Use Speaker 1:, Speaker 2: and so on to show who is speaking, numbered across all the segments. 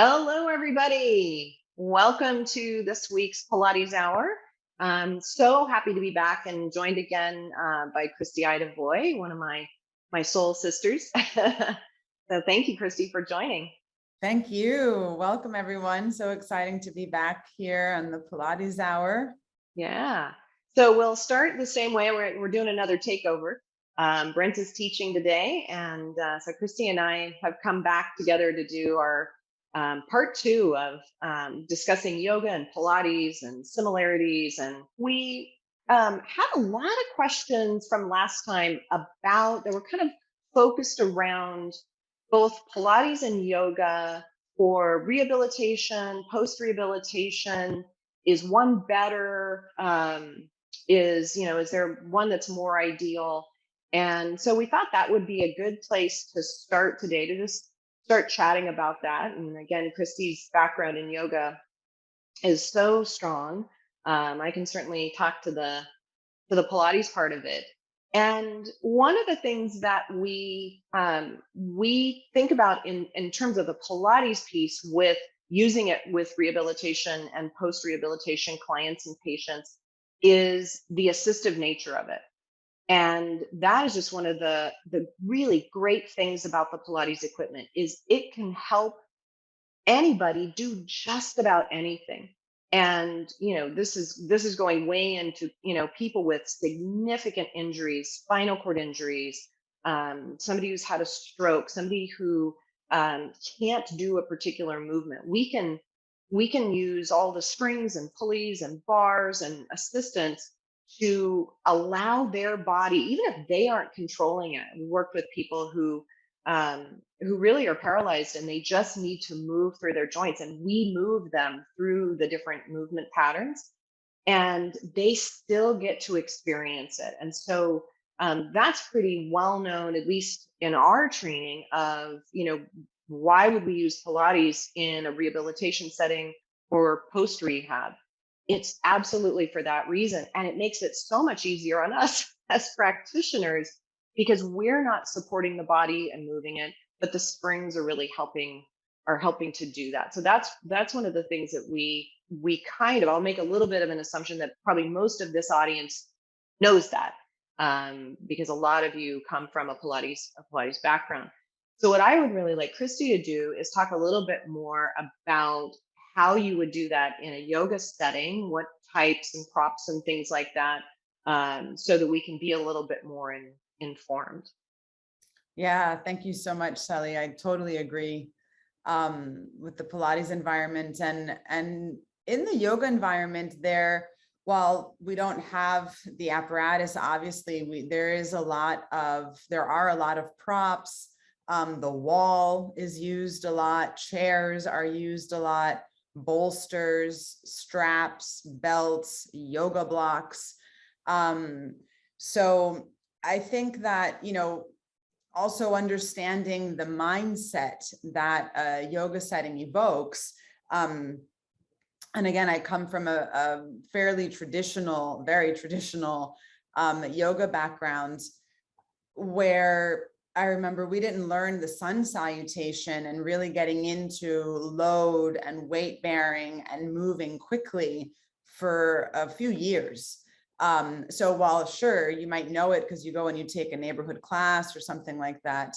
Speaker 1: Hello, everybody. Welcome to this week's Pilates Hour. I'm so happy to be back and joined again by Christi Idavoy, one of my soul sisters. So thank you, Christi, for joining.
Speaker 2: Thank you. Welcome, everyone. So exciting to be back here on the Pilates Hour.
Speaker 1: Yeah. So we'll start the same way. We're doing another takeover. Brent is teaching today, and so Christi and I have come back together to do our part two of discussing yoga and Pilates and similarities. And we had a lot of questions from last time about that were kind of focused around both Pilates and yoga for rehabilitation, post-rehabilitation. Is one better? Is there one that's more ideal? And so we thought that would be a good place to start today, to just start chatting about that. And again, Christi's background in yoga is so strong. I can certainly talk to the Pilates part of it. And one of the things that we think about in terms of the Pilates piece with using it with rehabilitation and post-rehabilitation clients and patients is the assistive nature of it. And that is just one of the really great things about the Pilates equipment is it can help anybody do just about anything. And this is going way into people with significant injuries, spinal cord injuries, somebody who's had a stroke, somebody who can't do a particular movement. We can use all the springs and pulleys and bars and assistance to allow their body, even if they aren't controlling it. We worked with people who really are paralyzed and they just need to move through their joints, and we move them through the different movement patterns and they still get to experience it. And so that's pretty well known, at least in our training, of why would we use Pilates in a rehabilitation setting or post rehab. It's absolutely for that reason, and it makes it so much easier on us as practitioners because we're not supporting the body and moving it, but the springs are really helping to do that. So that's one of the things that we kind of, I'll make a little bit of an assumption that probably most of this audience knows that, because a lot of you come from a Pilates background. So what I would really like Christi to do is talk a little bit more about how you would do that in a yoga setting, what types and props and things like that, so that we can be a little bit more informed.
Speaker 2: Yeah, thank you so much, Shelly. I totally agree with the Pilates environment and in the yoga environment there. While we don't have the apparatus, obviously there are a lot of props. The wall is used a lot, chairs are used a lot, bolsters, straps, belts, yoga blocks. So I think that, also understanding the mindset that a yoga setting evokes. And again, I come from a fairly traditional, very traditional yoga background, where I remember we didn't learn the sun salutation and really getting into load and weight bearing and moving quickly for a few years. So while sure, you might know it because you go and you take a neighborhood class or something like that,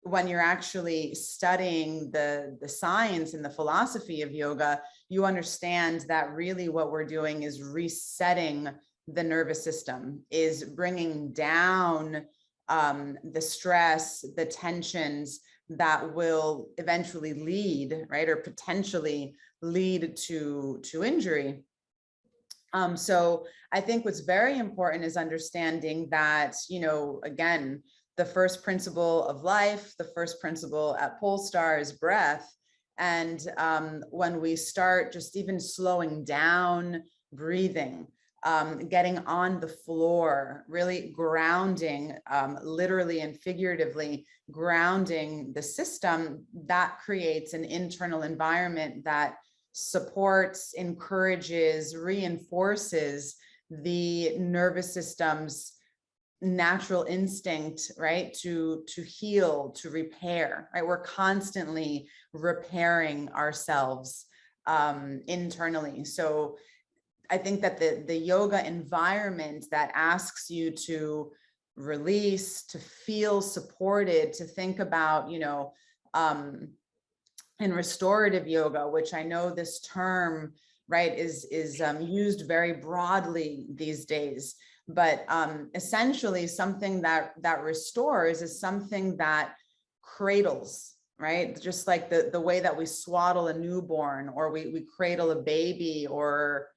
Speaker 2: when you're actually studying the science and the philosophy of yoga, you understand that really what we're doing is resetting the nervous system, is bringing down the stress, the tensions that will eventually lead, right, or potentially lead to injury. So I think what's very important is understanding that, again, the first principle of life, the first principle at Polestar is breath. And when we start just even slowing down, breathing, getting on the floor, really grounding, literally and figuratively grounding the system, that creates an internal environment that supports, encourages, reinforces the nervous system's natural instinct, right, to heal, to repair, right? We're constantly repairing ourselves internally. So I think that the yoga environment that asks you to release, to feel supported, to think about, in restorative yoga, which I know this term, right, is used very broadly these days, but essentially something that restores is something that cradles, right? Just like the way that we swaddle a newborn, or we cradle a baby or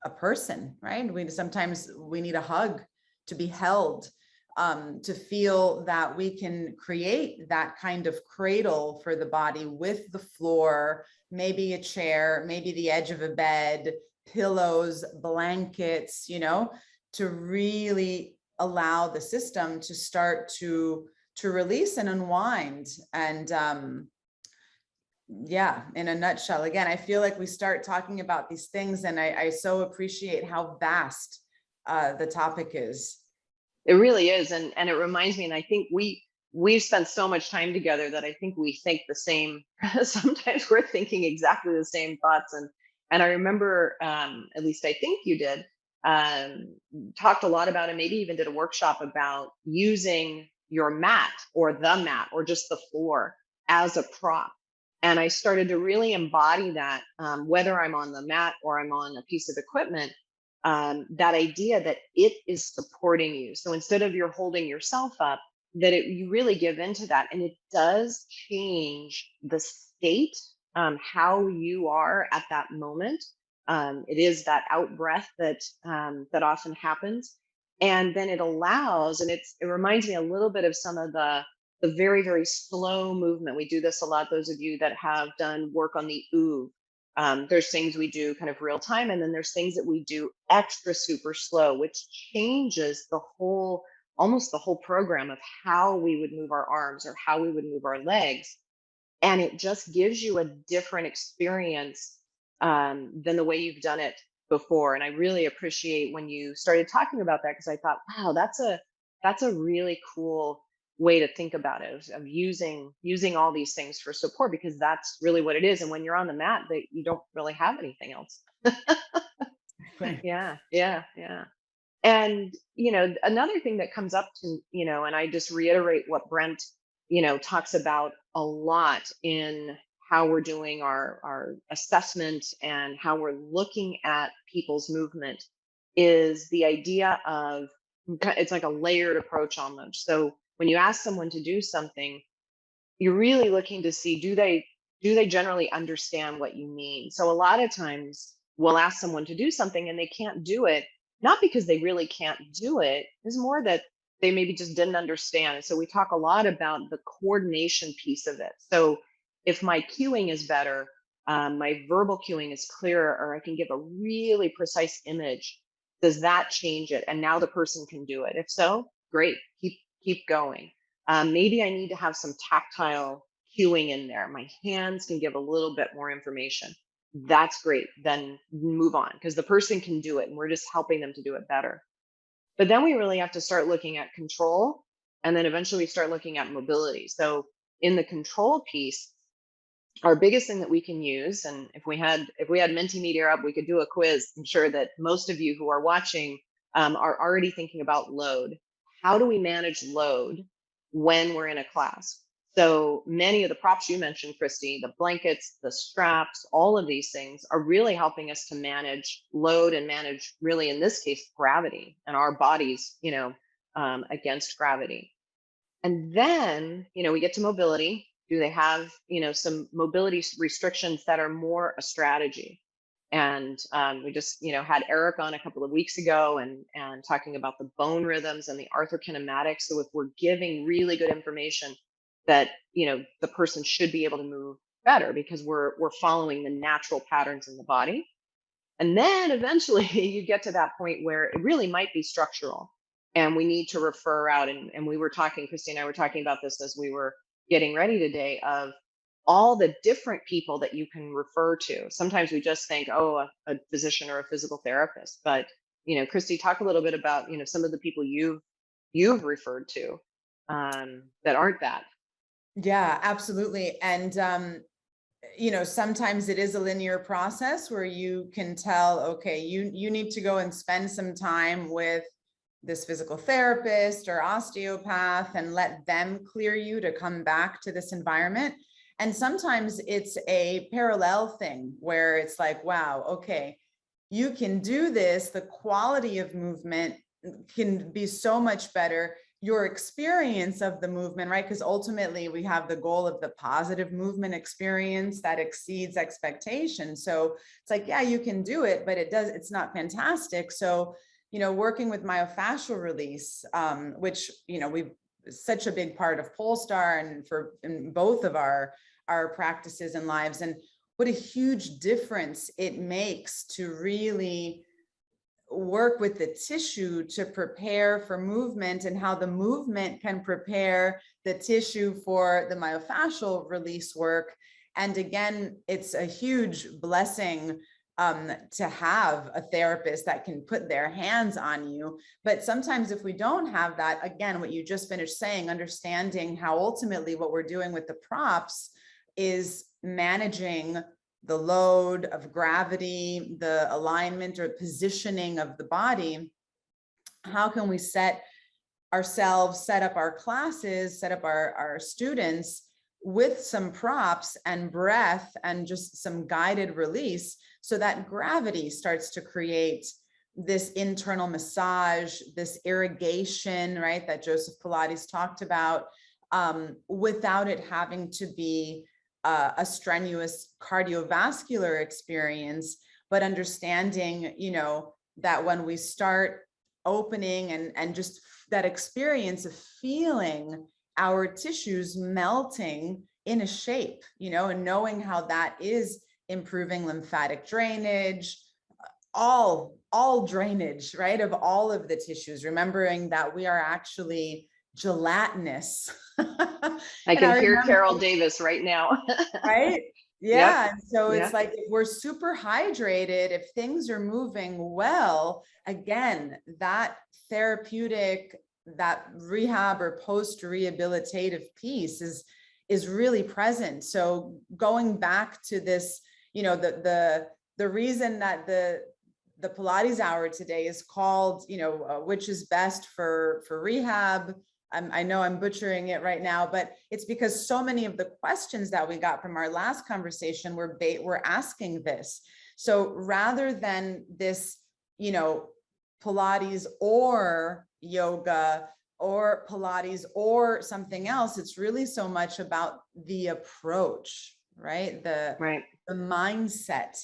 Speaker 2: a person, right? Sometimes we need a hug, to be held, to feel that we can create that kind of cradle for the body with the floor, maybe a chair, maybe the edge of a bed, pillows, blankets, to really allow the system to start to release and unwind. And yeah, in a nutshell, again, I feel like we start talking about these things, and I so appreciate how vast the topic is.
Speaker 1: It really is. And it reminds me, and I think we've spent so much time together that I think we think the same. Sometimes we're thinking exactly the same thoughts. And I remember, at least I think you did, um, talked a lot about, and maybe even did a workshop about using your mat or the mat or just the floor as a prop. And I started to really embody that, whether I'm on the mat or I'm on a piece of equipment, that idea that it is supporting you. So instead of you're holding yourself up, that you really give into that, and it does change the state, how you are at that moment. It is that out breath that often happens, and then it allows, and it reminds me a little bit of some of the very very slow movement. We do this a lot. Those of you that have done work on the OOV, there's things we do kind of real time, and then there's things that we do extra super slow, which changes the whole, almost the whole program of how we would move our arms or how we would move our legs. And it just gives you a different experience, than the way you've done it before. And I really appreciate when you started talking about that, because I thought, wow, that's a really cool way to think about it, of using all these things for support, because that's really what it is. And when you're on the mat, that you don't really have anything else.
Speaker 2: Right.
Speaker 1: Yeah, yeah, yeah. And, another thing that comes up to, and I just reiterate what Brent, talks about a lot in how we're doing our assessment and how we're looking at people's movement, is the idea of, it's like a layered approach almost. So when you ask someone to do something, you're really looking to see, do they generally understand what you mean. So a lot of times we'll ask someone to do something and they can't do it, not because they really can't do it, it's more that they maybe just didn't understand. So we talk a lot about the coordination piece of it. So if my cueing is better, my verbal cueing is clearer, or I can give a really precise image, does that change it? And now the person can do it. If so, great, keep going. Maybe I need to have some tactile cueing in there. My hands can give a little bit more information. That's great. Then move on, because the person can do it and we're just helping them to do it better. But then we really have to start looking at control. And then eventually we start looking at mobility. So in the control piece, our biggest thing that we can use, and if we had Mentimeter up, we could do a quiz. I'm sure that most of you who are watching, are already thinking about load. How do we manage load when we're in a class? So many of the props you mentioned, Christy, the blankets, the straps, all of these things are really helping us to manage load and manage, really in this case, gravity and our bodies, against gravity. And then, we get to mobility. Do they have, some mobility restrictions that are more a strategy? And we just, had Eric on a couple of weeks ago, and talking about the bone rhythms and the arthrokinematics. So if we're giving really good information that, the person should be able to move better, because we're following the natural patterns in the body. And then eventually you get to that point where it really might be structural, and we need to refer out. And we were talking, Christy and I were talking about this as we were getting ready today, of all the different people that you can refer to. Sometimes we just think, oh, a physician or a physical therapist. But, Christy, talk a little bit about, some of the people you've you've referred to, that aren't that.
Speaker 2: Yeah, absolutely. And sometimes it is a linear process where you can tell, okay, you need to go and spend some time with this physical therapist or osteopath and let them clear you to come back to this environment. And sometimes it's a parallel thing where it's like, wow, okay, you can do this. The quality of movement can be so much better. Your experience of the movement, right? Because ultimately we have the goal of the positive movement experience that exceeds expectation. So it's like, yeah, you can do it, but it's not fantastic. So, working with myofascial release, which, we've such a big part of Polestar and in both of our practices and lives, and what a huge difference it makes to really work with the tissue to prepare for movement, and how the movement can prepare the tissue for the myofascial release work. And again, it's a huge blessing to have a therapist that can put their hands on you. But sometimes if we don't have that, again, what you just finished saying, understanding how ultimately what we're doing with the props is managing the load of gravity, the alignment or positioning of the body. How can we set ourselves, set up our classes, set up our students with some props and breath and just some guided release, so that gravity starts to create this internal massage, this irrigation, right, that Joseph Pilates talked about, without it having to be a strenuous cardiovascular experience, but understanding, that when we start opening and just that experience of feeling our tissues melting in a shape, and knowing how that is improving lymphatic drainage, all drainage, right, of all of the tissues, remembering that we are actually gelatinous.
Speaker 1: I
Speaker 2: And
Speaker 1: can
Speaker 2: I
Speaker 1: hear
Speaker 2: remember,
Speaker 1: Carol Davis right now.
Speaker 2: right?
Speaker 1: Yep.
Speaker 2: Yeah. And so it's
Speaker 1: Yep.
Speaker 2: like, if we're super hydrated, if things are moving well, again, that therapeutic, that rehab or post-rehabilitative piece is really present. So going back to this, the reason that the Pilates hour today is called, which is best for rehab. I know I'm butchering it right now, but it's because so many of the questions that we got from our last conversation were asking this. So rather than this, Pilates or yoga or Pilates or something else, it's really so much about the approach, right? The
Speaker 1: Right.
Speaker 2: mindset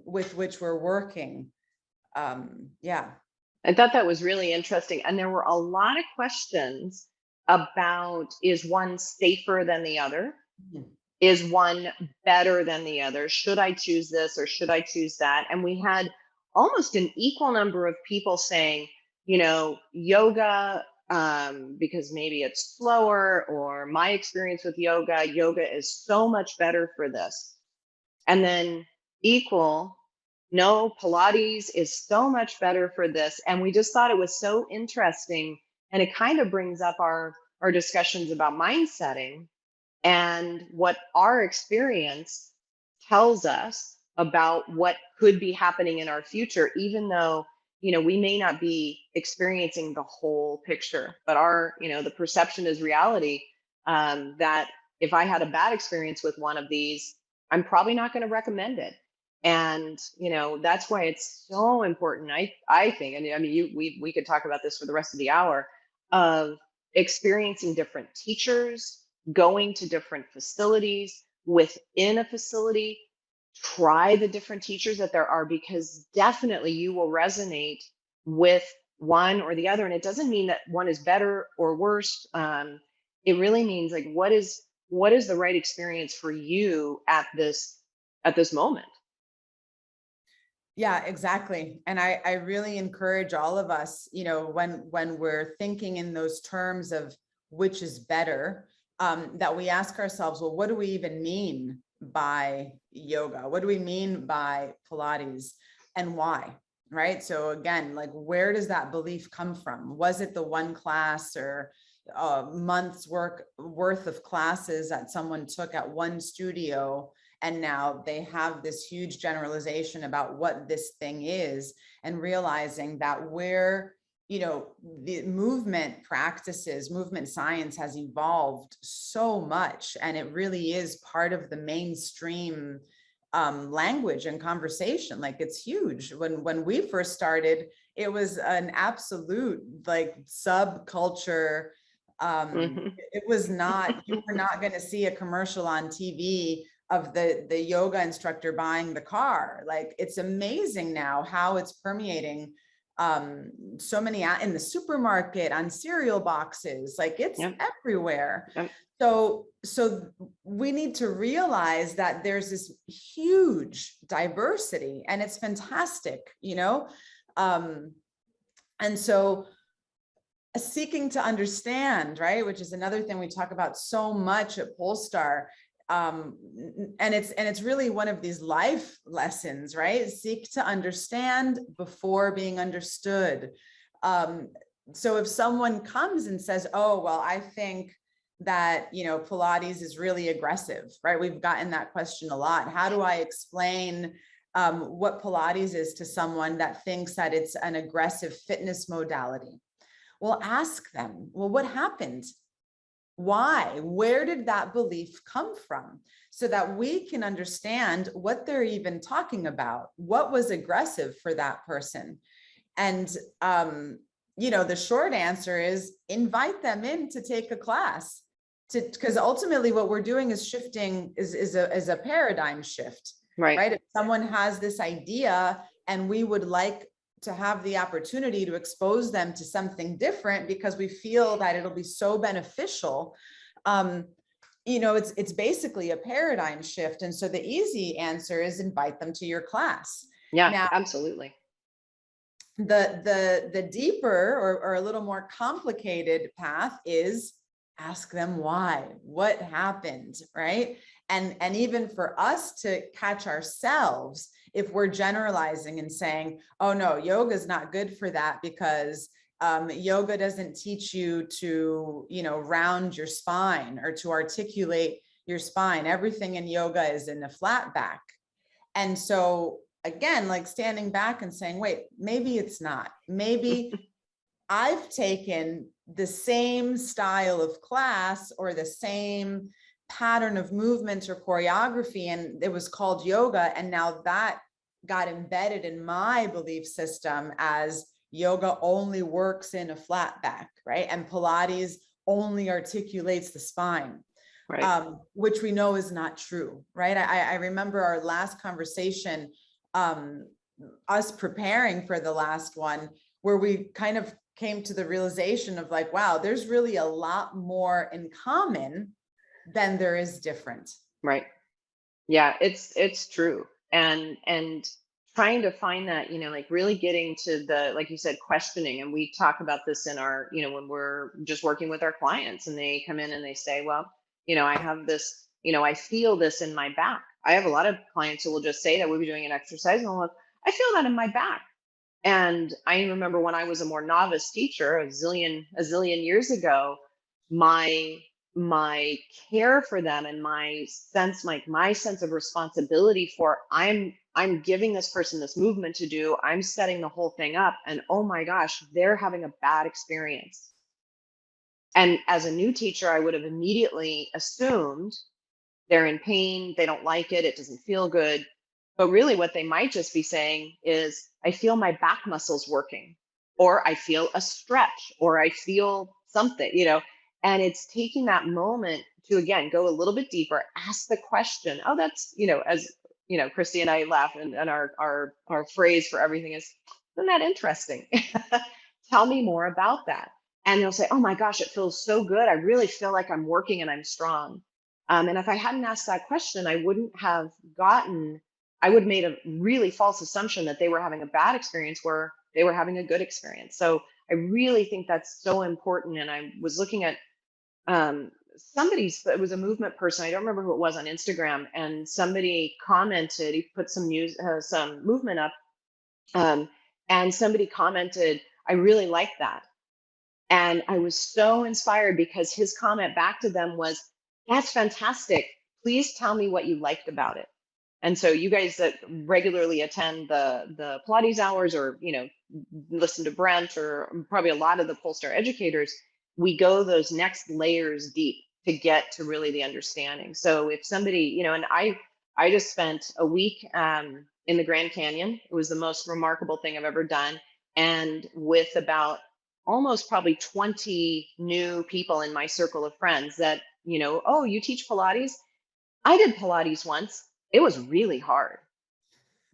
Speaker 2: with which we're working. Yeah.
Speaker 1: I thought that was really interesting. And there were a lot of questions about, is one safer than the other?
Speaker 2: Mhm.
Speaker 1: Is one better than the other? Should I choose this or should I choose that? And we had almost an equal number of people saying, yoga, because maybe it's slower, or my experience with yoga is so much better for this. And then equal, no, Pilates is so much better for this. And we just thought it was so interesting. And it kind of brings up our discussions about mind setting and what our experience tells us about what could be happening in our future, even though, we may not be experiencing the whole picture, but the perception is reality. That if I had a bad experience with one of these, I'm probably not going to recommend it. And, that's why it's so important. I think, and I mean, we could talk about this for the rest of the hour, of experiencing different teachers, going to different facilities, within a facility, try the different teachers that there are, because definitely you will resonate with one or the other. And it doesn't mean that one is better or worse. It really means, like, what is the right experience for you at this moment.
Speaker 2: Yeah, exactly. And I really encourage all of us, when we're thinking in those terms of which is better, that we ask ourselves, well, what do we even mean by yoga? What do we mean by Pilates, and why? right? So again, like, where does that belief come from? Was it the one class or months worth of classes that someone took at one studio, and now they have this huge generalization about what this thing is, and realizing that where, you know, the movement practices, movement science has evolved so much, and it really is part of the mainstream language and conversation. Like, it's huge. When we first started, it was an absolute like subculture.
Speaker 1: Mhm.
Speaker 2: It was not, you were not going to see a commercial on TV of the yoga instructor buying the car. Like, it's amazing now how it's permeating so many in the supermarket, on cereal boxes, like it's
Speaker 1: Yep.
Speaker 2: everywhere.
Speaker 1: Yep.
Speaker 2: So we need to realize that there's this huge diversity, and it's fantastic, you know. And so seeking to understand, right, which is another thing we talk about so much at Polestar. And it's really one of these life lessons, right? Seek to understand before being understood. So if someone comes and says, oh, well, I think that, you know, Pilates is really aggressive, right? We've gotten that question a lot. How do I explain what Pilates is to someone that thinks that it's an aggressive fitness modality? Well, ask them, well, what happened? Why? Where did that belief come from? So that we can understand what they're even talking about. What was aggressive for that person? And, you know, the short answer is invite them in to take a class. Because ultimately what we're doing is shifting, is a paradigm shift,
Speaker 1: Right.
Speaker 2: right? If someone has this idea and we would like to have the opportunity to expose them to something different because we feel that it'll be so beneficial, you know, it's basically a paradigm shift. And so the easy answer is invite them to your class.
Speaker 1: Yeah,
Speaker 2: Now,
Speaker 1: absolutely.
Speaker 2: the deeper or a little more complicated path is ask them why, what happened, right? And even for us to catch ourselves, if we're generalizing and saying, oh no, yoga is not good for that because yoga doesn't teach you to, you know, round your spine or to articulate your spine. Everything in yoga is in a flat back. And so again, like standing back and saying, wait, maybe it's not. Maybe I've taken the same style of class or the same pattern of movement or choreography, and it was called yoga. And now that got embedded in my belief system as yoga only works in a flat back, right? And Pilates only articulates the spine.
Speaker 1: Right.
Speaker 2: Which we know is not true, right? I remember our last conversation, us preparing for the last one, where we kind of came to the realization of like, wow, there's really a lot more in common than there is different.
Speaker 1: Right. Yeah, it's true. And trying to find that, you know, like really getting to the, like you said, questioning. And we talk about this in our, you know, when we're just working with our clients and they come in and they say, well, you know, I have this, you know, I feel this in my back. I have a lot of clients who will just say that we'll be doing an exercise and they'll look, I feel that in my back. And I remember when I was a more novice teacher, a zillion years ago, my my care for them and my sense of responsibility for I'm giving this person this movement to do, I'm setting the whole thing up, and oh my gosh, they're having a bad experience. And as a new teacher, I would have immediately assumed they're in pain, they don't like it, it doesn't feel good. But really, what they might just be saying is, I feel my back muscles working, or I feel a stretch, or I feel something, you know. And it's taking that moment to, again, go a little bit deeper, ask the question. Oh, that's, you know, as you know, Christy and I laugh, and our phrase for everything is, isn't that interesting? Tell me more about that. And they'll say, oh my gosh, it feels so good. I really feel like I'm working and I'm strong. And if I hadn't asked that question, I would have made a really false assumption that they were having a bad experience where they were having a good experience. So I really think that's so important. And I was looking at it was a movement person. I don't remember who it was on Instagram. And somebody commented, he put some movement up. Um, And somebody commented, I really like that. And I was so inspired because his comment back to them was, that's fantastic. Please tell me what you liked about it. And so you guys that regularly attend the Pilates hours, or listen to Brent, or probably a lot of the Polestar educators, we go those next layers deep to get to really the understanding. So if somebody, and I just spent a week in the Grand Canyon. It was the most remarkable thing I've ever done. And with about almost probably 20 new people in my circle of friends that, oh, you teach Pilates? I did Pilates once. It was really hard.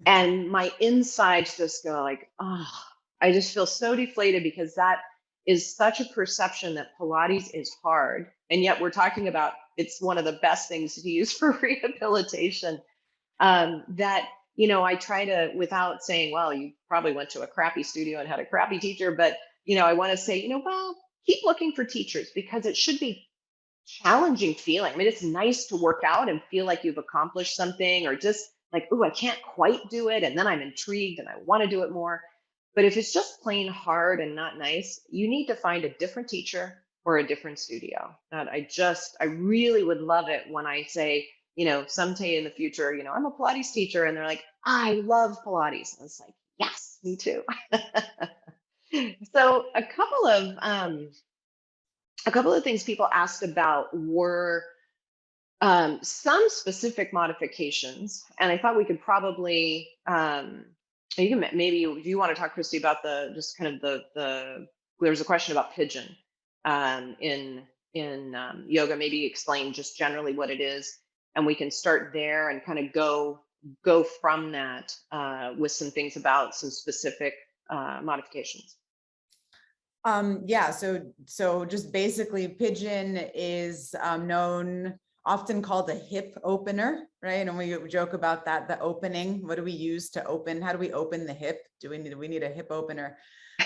Speaker 1: And my insides just go like, oh, I just feel so deflated, because that is such a perception that Pilates is hard. And yet we're talking about it's one of the best things to use for rehabilitation. That, I try to, without saying, well, you probably went to a crappy studio and had a crappy teacher, but, I want to say, well, keep looking for teachers, because it should be challenging feeling. I mean, it's nice to work out and feel like you've accomplished something, or just like, oh, I can't quite do it. And then I'm intrigued and I want to do it more. But if it's just plain hard and not nice, you need to find a different teacher or a different studio. And I really would love it when I say, someday in the future, I'm a Pilates teacher, and they're like, I love Pilates. And it's like, yes, me too. So a couple of things people asked about were some specific modifications, and I thought we could probably you can maybe, if you want to talk, Christy, about the just kind of there was a question about pigeon in yoga. Maybe explain just generally what it is, and we can start there and kind of go from that with some things about some specific modifications.
Speaker 2: Yeah, so just basically pigeon is often called a hip opener, right? And we joke about that, the opening. What do we use to open? How do we open the hip? Do we need a hip opener?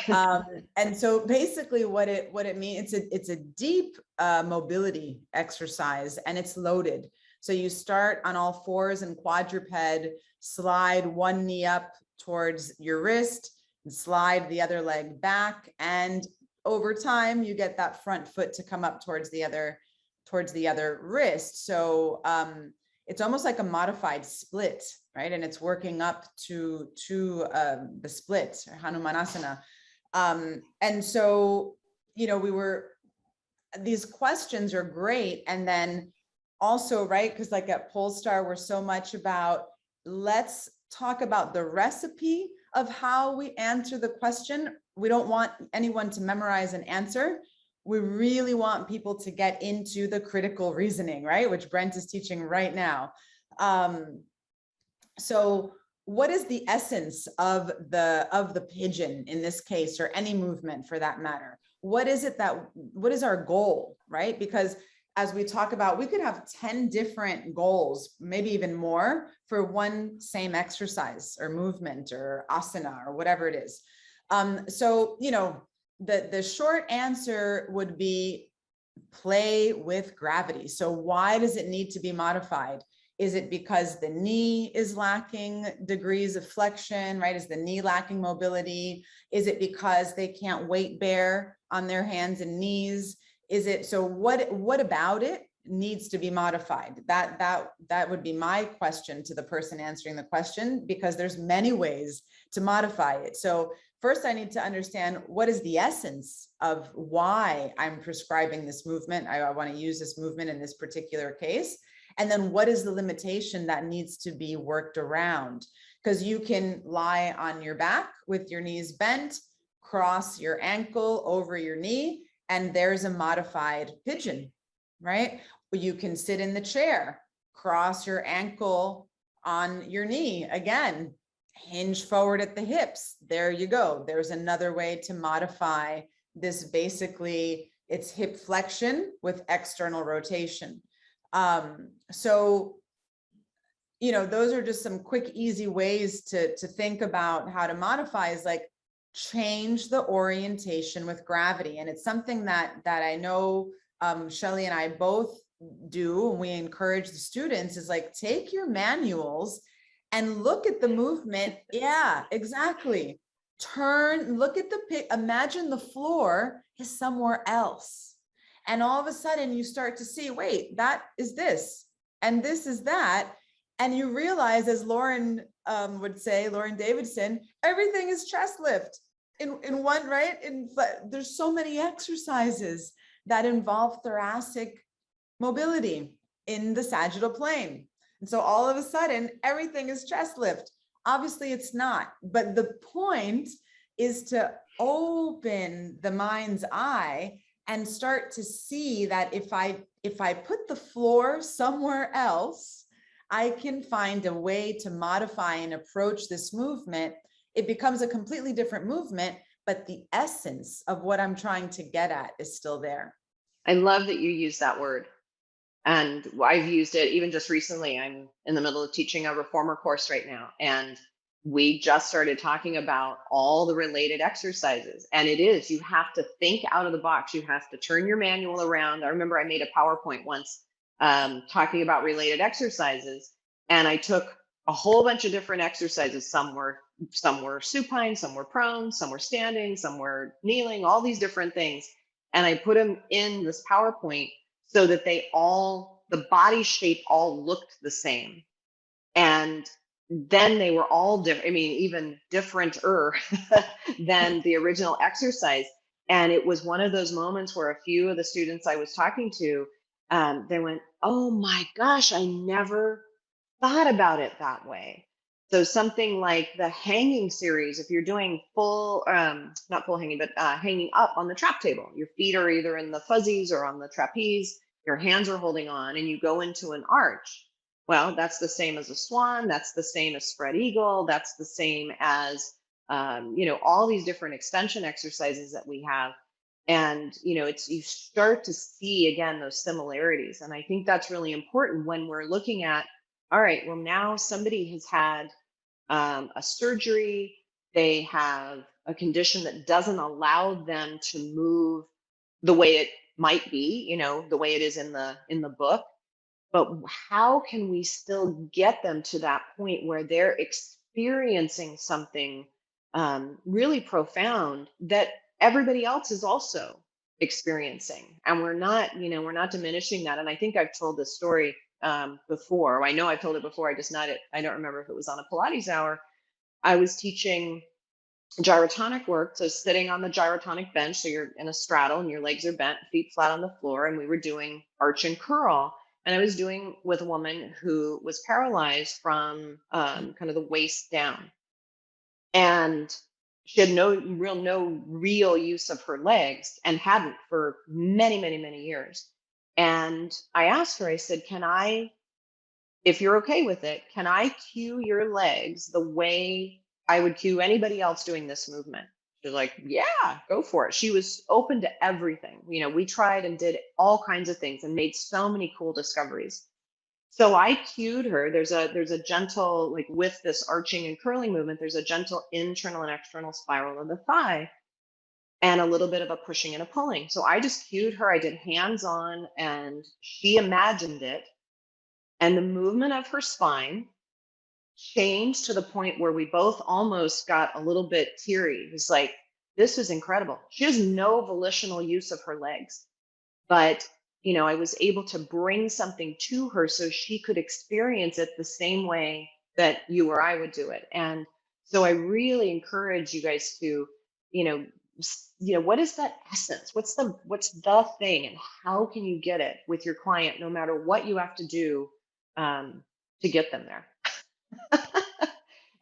Speaker 2: And so basically what it means, it's a deep mobility exercise, and it's loaded. So you start on all fours and quadruped, slide one knee up towards your wrist, and slide the other leg back. And over time, you get that front foot to come up towards the other wrist. So it's almost like a modified split, right? And it's working up to the split, Hanumanasana. And so, these questions are great. And then also, right, because like at Polestar, we're so much about, let's talk about the recipe of how we answer the question. We don't want anyone to memorize an answer. We really want people to get into the critical reasoning, right? Which Brent is teaching right now. So what is the essence of the pigeon in this case, or any movement for that matter? What is our goal, right? Because as we talk about, we could have 10 different goals, maybe even more, for one same exercise or movement or asana or whatever it is. So, the short answer would be play with gravity. So why does it need to be modified? Is it because the knee is lacking degrees of flexion, right? Is the knee lacking mobility? Is it because they can't weight bear on their hands and knees? Is it, so what about it needs to be modified? That would be my question to the person answering the question, because there's many ways to modify it. So first I need to understand what is the essence of why I'm prescribing this movement. I want to use this movement in this particular case. And then what is the limitation that needs to be worked around? Because you can lie on your back with your knees bent, cross your ankle over your knee, and there's a modified pigeon, right? You can sit in the chair, cross your ankle on your knee, again, hinge forward at the hips. There you go. There's another way to modify this. Basically, it's hip flexion with external rotation. So, those are just some quick, easy ways to think about how to modify, is like change the orientation with gravity. And it's something that I know Shelly and I both do, and we encourage the students, is like, take your manuals and look at the movement. Yeah, exactly. look at the pic, imagine the floor is somewhere else. And all of a sudden you start to see, wait, that is this, and this is that. And you realize, as Lauren would say, Lauren Davidson, everything is chest lift in one, right? But there's so many exercises that involve thoracic mobility in the sagittal plane. And so all of a sudden, everything is chest lift. Obviously it's not, but the point is to open the mind's eye and start to see that if I put the floor somewhere else, I can find a way to modify and approach this movement. It becomes a completely different movement, but the essence of what I'm trying to get at is still there.
Speaker 1: I love that you use that word. And I've used it even just recently. I'm in the middle of teaching a reformer course right now. And we just started talking about all the related exercises. And it is, you have to think out of the box. You have to turn your manual around. I remember I made a PowerPoint once talking about related exercises. And I took a whole bunch of different exercises. Some were supine, some were prone, some were standing, some were kneeling, all these different things. And I put them in this PowerPoint so that the body shape all looked the same. And then they were all different. I mean, even differenter than the original exercise. And it was one of those moments where a few of the students I was talking to, they went, "Oh my gosh, I never thought about it that way." So something like the hanging series, if you're doing full, not full hanging, but hanging up on the trap table, your feet are either in the fuzzies or on the trapeze, your hands are holding on, and you go into an arch. Well, that's the same as a swan. That's the same as spread eagle. That's the same as, all these different extension exercises that we have. And, you start to see again those similarities. And I think that's really important when we're looking at, all right, well, now somebody has had a surgery, they have a condition that doesn't allow them to move the way it might be, the way it is in the book. But how can we still get them to that point where they're experiencing something really profound that everybody else is also experiencing? And we're not diminishing that. And I think I've told this story before. I know I've told it before. I don't remember if it was on a Pilates hour. I was teaching gyrotonic work. So sitting on the gyrotonic bench, so you're in a straddle and your legs are bent, feet flat on the floor, and we were doing arch and curl. And I was doing with a woman who was paralyzed from kind of the waist down, and she had no real use of her legs and hadn't for many, many, many years. And I asked her, I said, if you're okay with it, can I cue your legs the way I would cue anybody else doing this movement? She's like, yeah, go for it. She was open to everything. We tried and did all kinds of things and made so many cool discoveries. So I cued her. There's a gentle, like with this arching and curling movement, there's a gentle internal and external spiral of the thigh and a little bit of a pushing and a pulling. So I just cued her. I did hands on and she imagined it. And the movement of her spine changed to the point where we both almost got a little bit teary. It was like, this is incredible. She has no volitional use of her legs, but I was able to bring something to her so she could experience it the same way that you or I would do it. And so I really encourage you guys to, what is that essence? What's the thing, and how can you get it with your client, no matter what you have to do to get them there?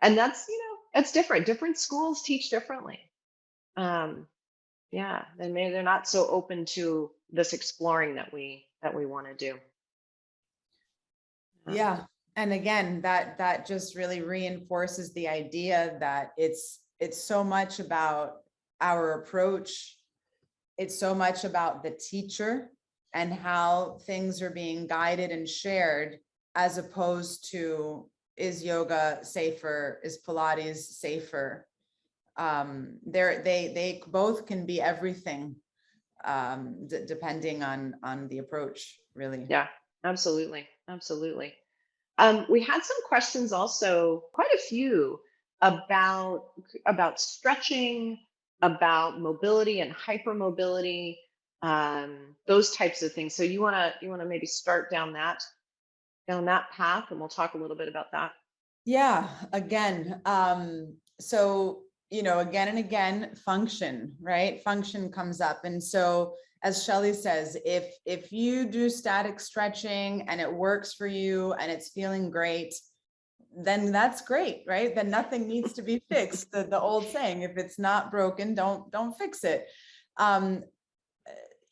Speaker 1: And that's different. Different schools teach differently. Yeah, then maybe they're not so open to this exploring that we want to do.
Speaker 2: Yeah. And again, that just really reinforces the idea that it's so much about our approach. It's so much about the teacher and how things are being guided and shared, as opposed to, is yoga safer? Is Pilates safer? They both can be everything, depending on the approach, really.
Speaker 1: Yeah, absolutely. Absolutely. We had some questions also, quite a few, about stretching, about mobility and hypermobility, those types of things. So you wanna maybe start down that path, and we'll talk a little bit about that.
Speaker 2: Yeah, again, so, again and again, function, right? Function comes up. And so, as Shelly says, if you do static stretching and it works for you and it's feeling great, then that's great, right? Then nothing needs to be fixed. The old saying, if it's not broken, don't fix it. Um,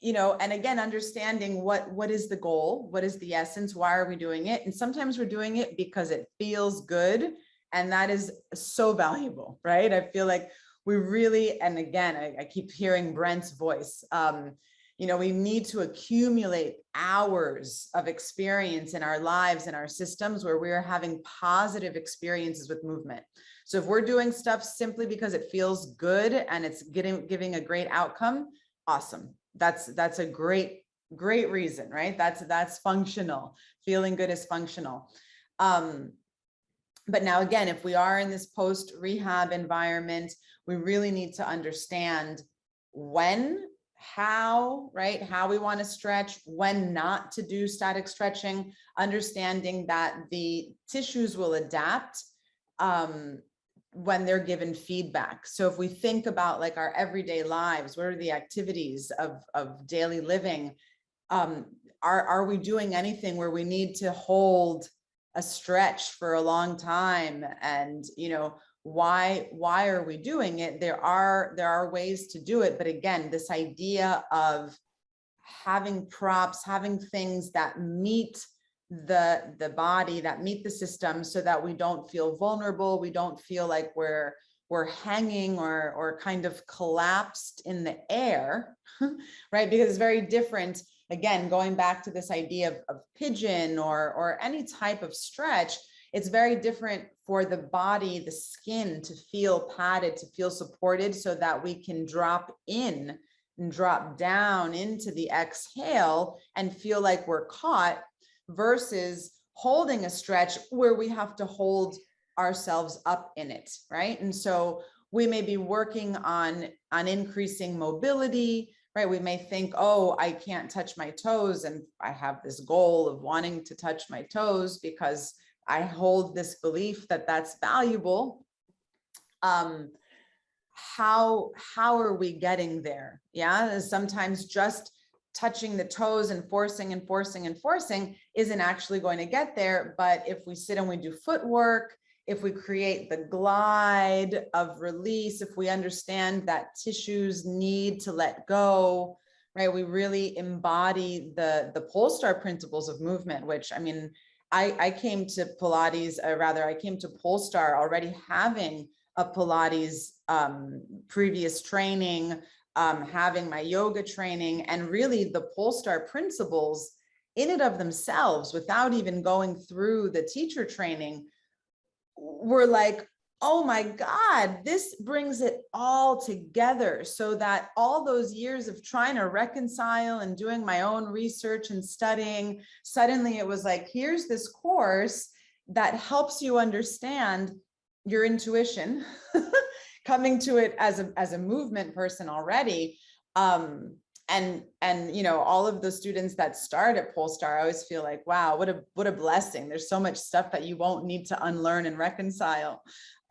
Speaker 2: and again, understanding what is the goal, what is the essence, why are we doing it? And sometimes we're doing it because it feels good, and that is so valuable, right? I feel like we really, and again, I keep hearing Brent's voice. We need to accumulate hours of experience in our lives and our systems where we're having positive experiences with movement. So if we're doing stuff simply because it feels good and it's giving a great outcome, awesome. That's a great reason, right? That's functional. Feeling good is functional. But now again, if we are in this post-rehab environment, we really need to understand when, how, right? How we want to stretch, when not to do static stretching, understanding that the tissues will adapt when they're given feedback. So if we think about like our everyday lives, what are the activities of daily living? Are we doing anything where we need to hold a stretch for a long time? And why are we doing it? There are ways to do it, but again, this idea of having props, having things that meet the body, that meet the system, so that we don't feel vulnerable, we don't feel like we're hanging or kind of collapsed in the air, right? Because it's very different. Again, going back to this idea of pigeon or any type of stretch, it's very different for the body, the skin, to feel padded, to feel supported, so that we can drop in and drop down into the exhale and feel like we're caught, versus holding a stretch where we have to hold ourselves up in it, right? And so we may be working on increasing mobility, right? We may think, oh, I can't touch my toes, and I have this goal of wanting to touch my toes because I hold this belief that that's valuable. How are we getting there? Yeah, sometimes just touching the toes and forcing isn't actually going to get there. But if we sit and we do footwork, if we create the glide of release, if we understand that tissues need to let go, right? We really embody the Polestar principles of movement, which, I mean, I came to Pilates, or rather I came to Polestar already having a Pilates previous training, having my yoga training, and really the Polestar principles in and of themselves, without even going through the teacher training, were like, oh my God, this brings it all together. So that all those years of trying to reconcile and doing my own research and studying, suddenly it was like, here's this course that helps you understand your intuition, coming to it as a movement person already. And all of the students that start at Polestar, I always feel like, wow, what a blessing. There's so much stuff that you won't need to unlearn and reconcile.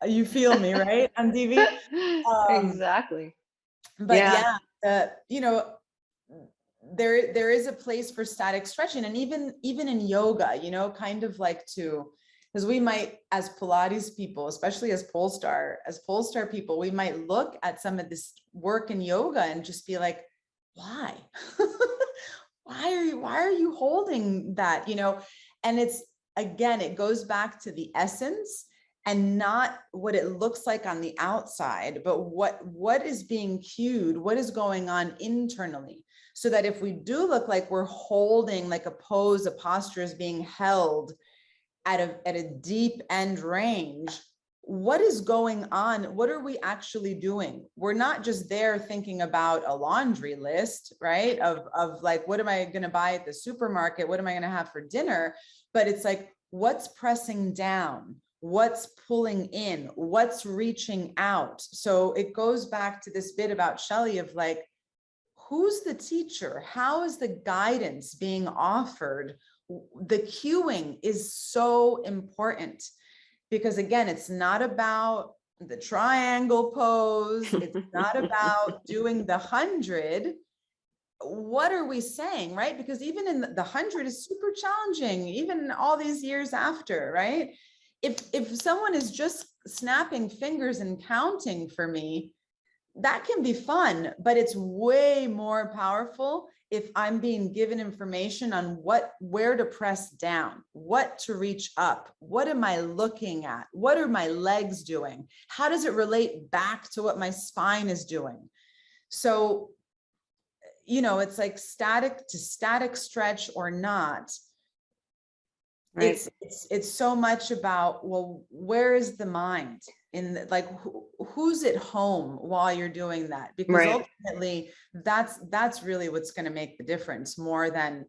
Speaker 2: You feel me, right? On TV.
Speaker 1: Exactly.
Speaker 2: But
Speaker 1: Yeah.
Speaker 2: yeah, there is a place for static stretching, and even in yoga, kind of like because we might, as Pilates people, especially as Polestar people, we might look at some of this work in yoga and just be like, why? why are you holding that? And it's, again, it goes back to the essence, and not what it looks like on the outside, but what is being cued, what is going on internally. So that if we do look like we're holding, like a pose, a posture is being held at a deep end range, what is going on? What are we actually doing? We're not just there thinking about a laundry list, right? Of like, what am I going to buy at the supermarket? What am I going to have for dinner? But it's like, what's pressing down? what's pulling in, what's reaching out. So it goes back to this bit about Shelly of like, who's the teacher? How is the guidance being offered? The cueing is so important, because again, it's not about the triangle pose. It's not about doing the 100. What are we saying, right? Because even in the 100 is super challenging, even all these years after, right? If someone is just snapping fingers and counting for me, that can be fun, but it's way more powerful if I'm being given information on where to press down, what to reach up, what am I looking at, what are my legs doing, how does it relate back to what my spine is doing. So, you know, it's like static to static stretch or not.
Speaker 1: Right.
Speaker 2: It's so much about, well, where is the mind in like who's at home while you're doing that? Because
Speaker 1: Right.
Speaker 2: ultimately that's really what's going to make the difference more than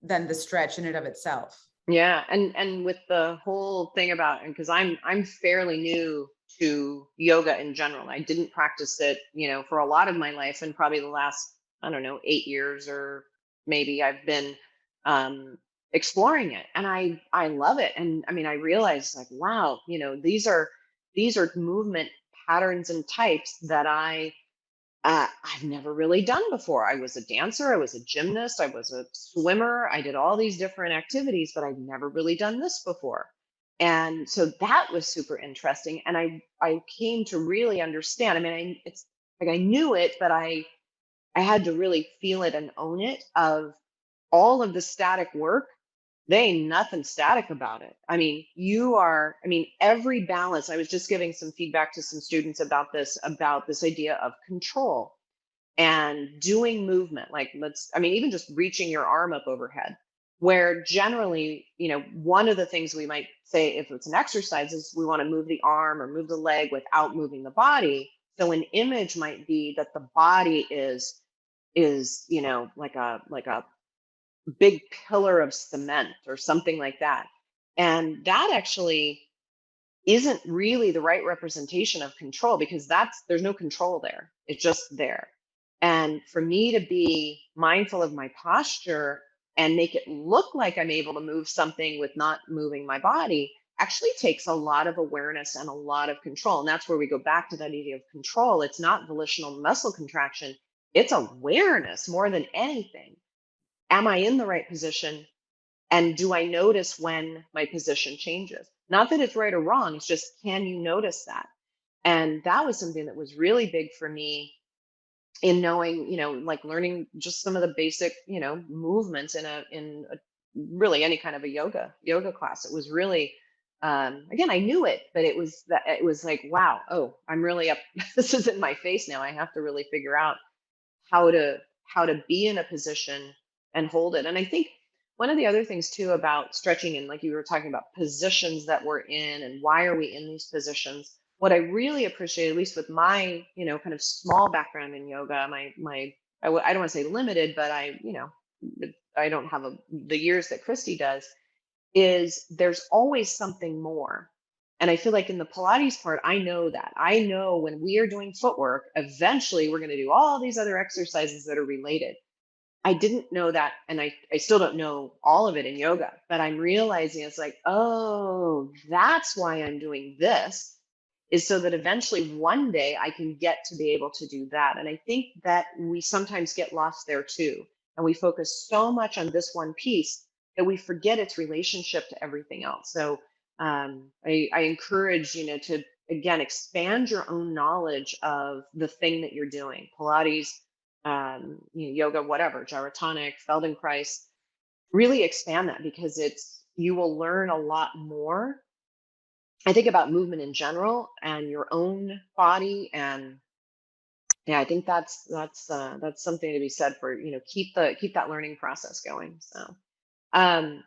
Speaker 2: the stretch in and of itself.
Speaker 1: Yeah, and with the whole thing about, and because I'm fairly new to yoga in general. I didn't practice it, for a lot of my life, and probably the last, I don't know, 8 years or maybe I've been um exploring it, and I love it. And I mean, I realized like, wow, these are movement patterns and types that I've never really done before. I was a dancer, I was a gymnast, I was a swimmer, I did all these different activities, but I've never really done this before. And so that was super interesting. And I came to really understand. I mean, it's like I knew it, but I had to really feel it and own it, of all of the static work. They ain't nothing static about it. I mean, every balance. I was just giving some feedback to some students about this idea of control and doing movement. Like, even just reaching your arm up overhead, where generally, one of the things we might say if it's an exercise is we want to move the arm or move the leg without moving the body. So an image might be that the body is, like a big pillar of cement or something like that. And that actually isn't really the right representation of control, because there's no control there. It's just there. And for me to be mindful of my posture and make it look like I'm able to move something with not moving my body actually takes a lot of awareness and a lot of control. And that's where we go back to that idea of control. It's not volitional muscle contraction, it's awareness more than anything. Am I in the right position? And do I notice when my position changes? Not that it's right or wrong, it's just, can you notice that? And that was something that was really big for me in knowing, like learning just some of the basic, movements in a really any kind of a yoga class. It was really, again, I knew it, but it was like, wow, oh, I'm really up. This is in my face now. I have to really figure out how to be in a position and hold it. And I think one of the other things too about stretching, and like you were talking about positions that we're in and why are we in these positions, what I really appreciate, at least with my, kind of small background in yoga, I don't want to say limited, but I don't have the years that Christi does, is there's always something more. And I feel like in the Pilates part, I know that. I know when we are doing footwork, eventually we're going to do all these other exercises that are related. I didn't know that. And I still don't know all of it in yoga, but I'm realizing it's like, oh, that's why I'm doing this, is so that eventually one day I can get to be able to do that. And I think that we sometimes get lost there too. And we focus so much on this one piece that we forget its relationship to everything else. So I encourage, to again expand your own knowledge of the thing that you're doing. Pilates, yoga, whatever, gyrotonic, Feldenkrais, really expand that, because you will learn a lot more, I think, about movement in general and your own body. And yeah, I think that's something to be said for, keep that learning process going. So um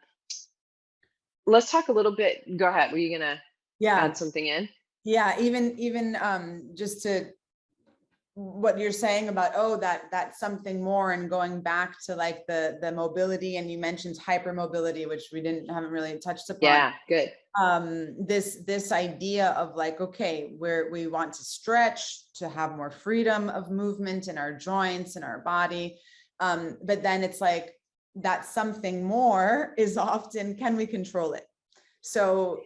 Speaker 1: let's talk a little bit. Go ahead. Were you gonna
Speaker 2: Yeah.
Speaker 1: add something in?
Speaker 2: Yeah. Even just to what you're saying about, oh, that's something more, and going back to like the mobility, and you mentioned hypermobility, which haven't really touched upon.
Speaker 1: Yeah, good.
Speaker 2: This idea of like, okay, where we want to stretch to have more freedom of movement in our joints and our body. But then it's like that something more is often, can we control it? So,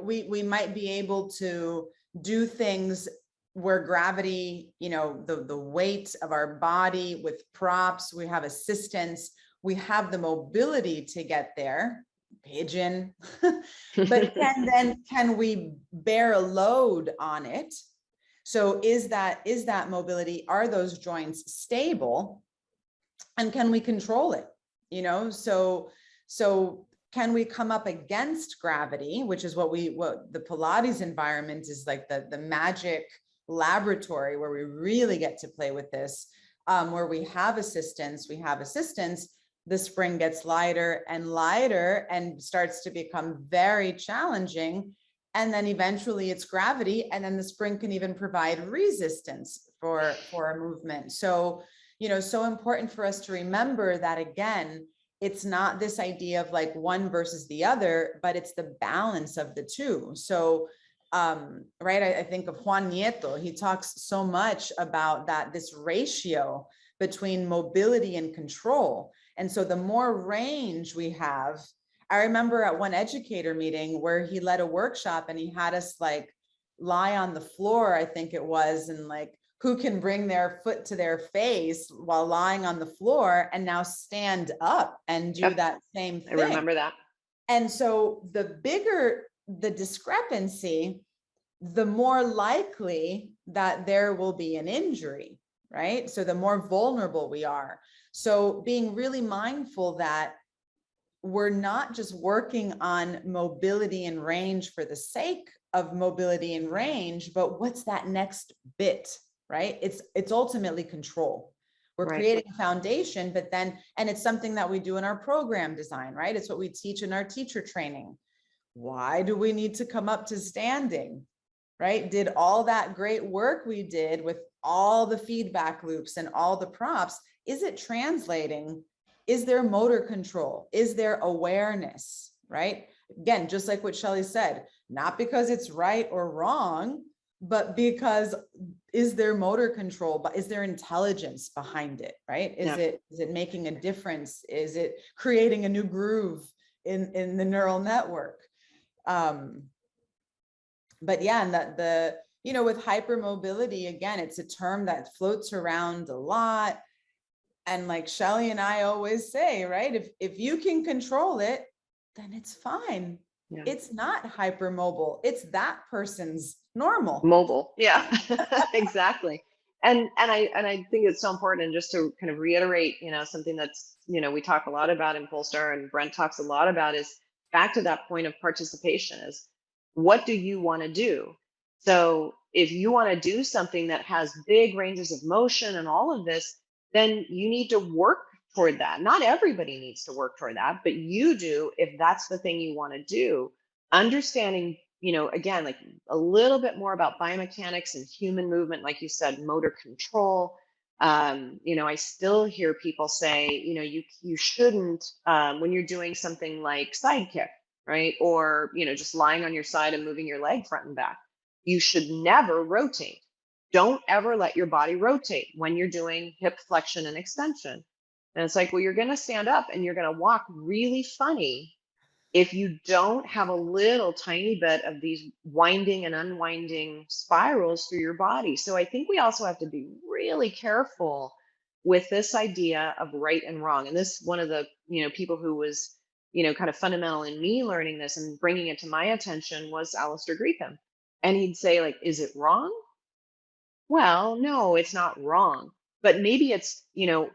Speaker 2: we might be able to do things where gravity, the weight of our body with props, we have assistance, we have the mobility to get there, pigeon, but can we bear a load on it? So is that mobility, are those joints stable, and can we control it? So can we come up against gravity, which is what the Pilates environment is like, the magic laboratory where we really get to play with this, where we have assistance, the spring gets lighter and lighter and starts to become very challenging. And then eventually it's gravity, and then the spring can even provide resistance for a movement. So, so important for us to remember that, again, it's not this idea of like one versus the other, but it's the balance of the two. So, right, I think of Juan Nieto, he talks so much about this ratio between mobility and control. And so the more range we have, I remember at one educator meeting where he led a workshop and he had us like lie on the floor, I think it was, and like, who can bring their foot to their face while lying on the floor and now stand up and do
Speaker 1: Yep.
Speaker 2: that same thing.
Speaker 1: I remember that.
Speaker 2: And so the bigger the discrepancy, the more likely that there will be an injury, right? So the more vulnerable we are. So being really mindful that we're not just working on mobility and range for the sake of mobility and range, but what's that next bit, right? It's ultimately control. We're
Speaker 1: Right.
Speaker 2: creating a foundation, but then, and it's something that we do in our program design, right? It's what we teach in our teacher training. Why do we need to come up to standing, right? Did all that great work we did with all the feedback loops and all the props, is it translating? Is there motor control? Is there awareness, right? Again, just like what Shelly said, not because it's right or wrong, but because is there motor control, but is there intelligence behind it, right? Is it making a difference? Is it creating a new groove in the neural network? But yeah, and that with hypermobility, again, it's a term that floats around a lot. And like Shelly and I always say, right, if you can control it, then it's fine. Yeah. It's not hypermobile. It's that person's normal.
Speaker 1: Mobile. Yeah, exactly. And I think it's so important, and just to kind of reiterate, something that's, we talk a lot about in Polestar, and Brent talks a lot about, is back to that point of participation, is what do you want to do? So if you want to do something that has big ranges of motion and all of this, then you need to work toward that. Not everybody needs to work toward that, but you do if that's the thing you want to do. Understanding, again, like a little bit more about biomechanics and human movement, like you said, motor control. I still hear people say, you shouldn't, when you're doing something like side kick, right? Or, just lying on your side and moving your leg front and back, you should never rotate. Don't ever let your body rotate when you're doing hip flexion and extension. And it's like, well, you're going to stand up and you're going to walk really funny if you don't have a little tiny bit of these winding and unwinding spirals through your body. So I think we also have to be really careful with this idea of right and wrong. And this, one of the, people who was, kind of fundamental in me learning this and bringing it to my attention was Alistair Greetham. And he'd say, like, is it wrong? Well, no, it's not wrong. But maybe it's,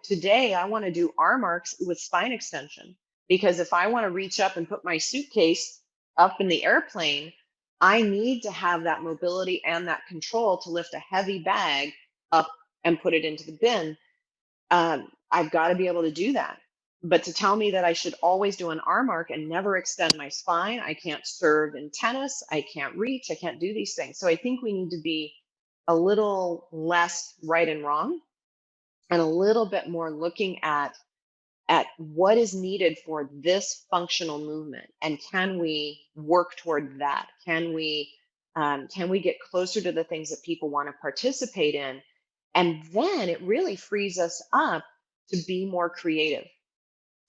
Speaker 1: today I want to do arm arcs with spine extension, because if I want to reach up and put my suitcase up in the airplane, I need to have that mobility and that control to lift a heavy bag up and put it into the bin. I've got to be able to do that. But to tell me that I should always do an arm arc and never extend my spine, I can't serve in tennis, I can't reach, I can't do these things. So I think we need to be a little less right and wrong, and a little bit more looking at what is needed for this functional movement, and can we work toward that? Can we get closer to the things that people want to participate in? And then it really frees us up to be more creative.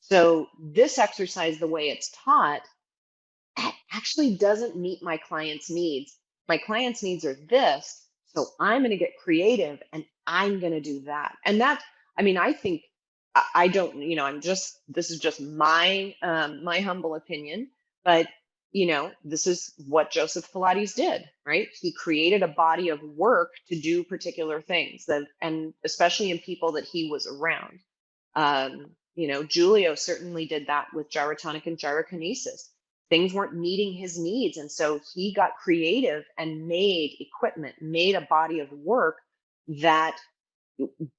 Speaker 1: So this exercise, the way it's taught, actually doesn't meet my client's needs. My client's needs are this, so I'm going to get creative and I'm going to do that. And that, I mean, I think I don't, I'm just, this is just my humble opinion, but this is what Joseph Pilates did, right? He created a body of work to do particular things that, and especially in people that he was around. Julio certainly did that with gyrotonic and gyrokinesis. Things weren't meeting his needs. And so he got creative and made equipment, made a body of work that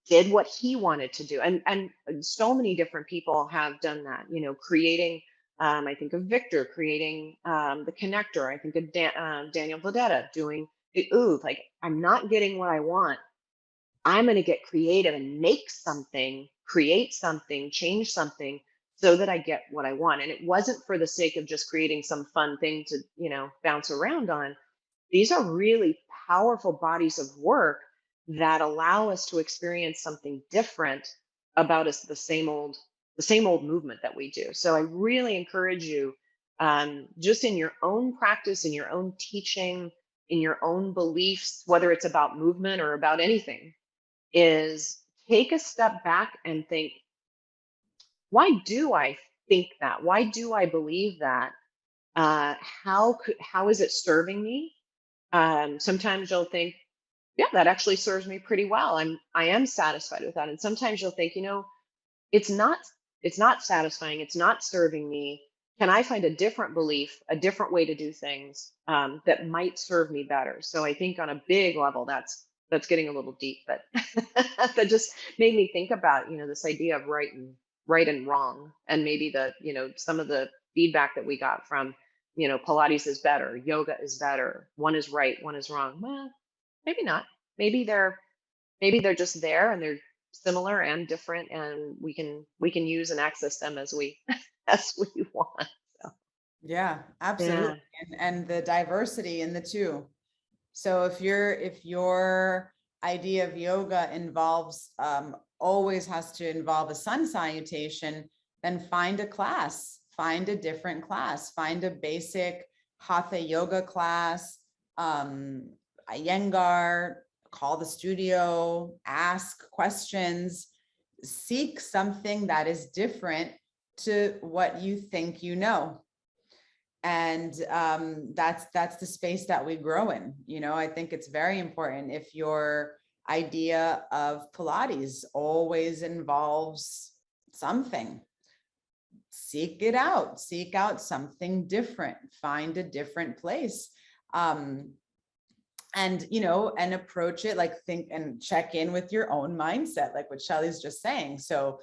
Speaker 1: did what he wanted to do. And so many different people have done that, creating, I think of Victor creating the connector. I think of Daniel Vladeta doing the oud. Like, I'm not getting what I want. I'm going to get creative and make something, create something, change something so that I get what I want. And it wasn't for the sake of just creating some fun thing to, bounce around on. These are really powerful bodies of work that allow us to experience something different about us, the same old movement that we do. So I really encourage you, just in your own practice, in your own teaching, in your own beliefs, whether it's about movement or about anything, is take a step back and think, why do I think that? Why do I believe that? How is it serving me? Sometimes you'll think, yeah, that actually serves me pretty well. I am satisfied with that. And sometimes you'll think, it's not it's not satisfying. It's not serving me. Can I find a different belief, a different way to do things that might serve me better? So I think on a big level, that's getting a little deep, but that just made me think about this idea of right and wrong, and maybe some of the feedback that we got from Pilates is better, yoga is better, one is right, one is wrong. Well, maybe not. Maybe they're just there and they're similar and different, and we can use and access them as we as we want. So
Speaker 2: Yeah,
Speaker 1: yeah.
Speaker 2: absolutely. And the diversity in the two. So if your idea of yoga involves, always has to involve a sun salutation, then find a class, find a different class, find a basic hatha yoga class, Iyengar, call the studio, ask questions, seek something that is different to what you think you know. And that's the space that we grow in. I think it's very important. If your idea of Pilates always involves something, seek it out, seek out something different, find a different place. And approach it, like, think and check in with your own mindset, like what Shelly's just saying. So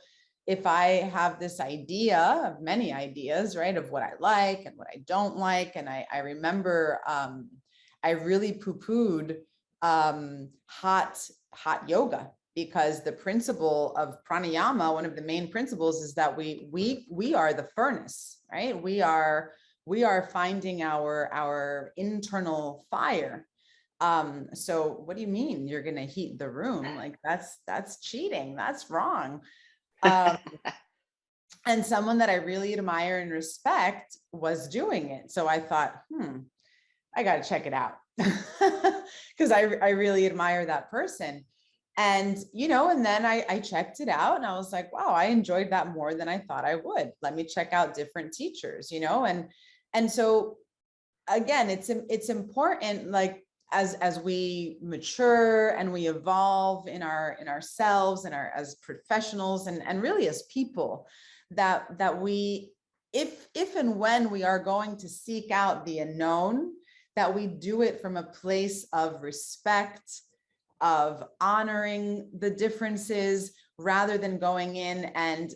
Speaker 2: if I have this idea of many ideas, right, of what I like and what I don't like, and I remember I really poo-pooed hot yoga, because the principle of pranayama, one of the main principles, is that we are the furnace, right? We are finding our internal fire. So what do you mean you're going to heat the room? Like, that's cheating. That's wrong. And someone that I really admire and respect was doing it. So I thought, I got to check it out, because I really admire that person. And, and then I checked it out and I was like, wow, I enjoyed that more than I thought I would. Let me check out different teachers, and so again, it's important, like, as we mature and we evolve in ourselves and as professionals and really as people, that we, if and when we are going to seek out the unknown, that we do it from a place of respect, of honoring the differences, rather than going in and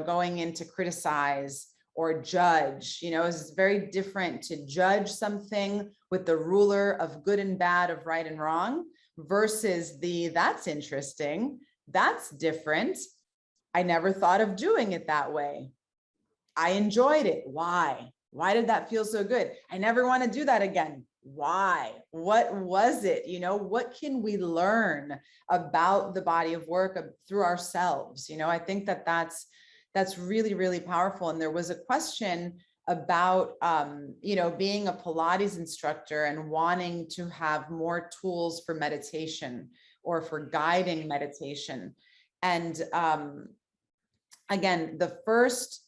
Speaker 2: going in to criticize or judge. It's very different to judge something with the ruler of good and bad, of right and wrong, versus that's interesting, that's different, I never thought of doing it that way, I enjoyed it. Why did that feel so good? I never want to do that again. Why? What was it? What can we learn about the body of work through ourselves? I think that's really, really powerful. And there was a question about, being a Pilates instructor and wanting to have more tools for meditation or for guiding meditation. And again, the first